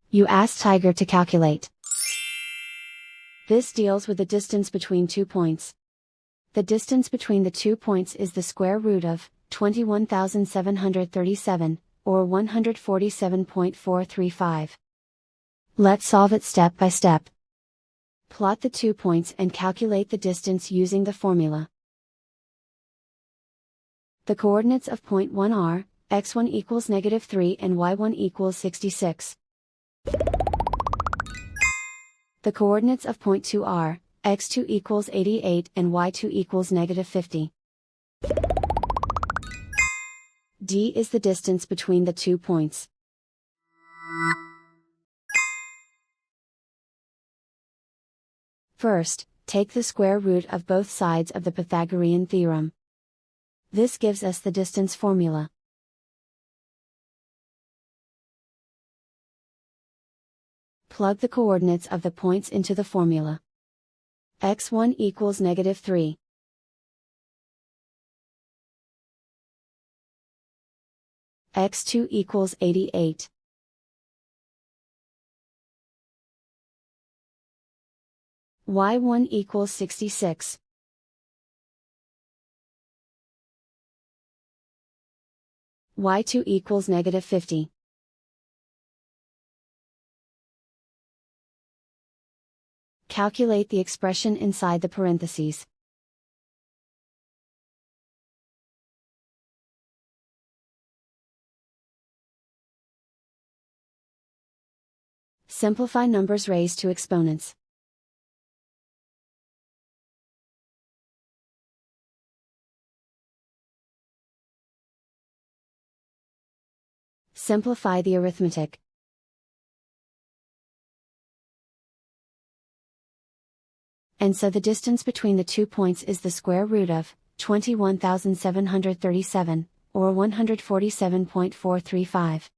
You ask Tiger to calculate. This deals with the distance between 2 points. The distance between the 2 points is the square root of 21,737, or 147.435. Let's solve it step by step. Plot the 2 points and calculate the distance using the formula. The coordinates of point 1 are, x1 equals -3 and y1 equals 66. The coordinates of point 2 are, x2 equals 88 and y2 equals -50. D is the distance between the 2 points. First, take the square root of both sides of the Pythagorean theorem. This gives us the distance formula. Plug the coordinates of the points into the formula. x1 equals -3. x2 equals 88. y1 equals 66. y2 equals -50. Calculate the expression inside the parentheses. Simplify numbers raised to exponents. Simplify the arithmetic. And so the distance between the 2 points is the square root of 21,737, or 147.435.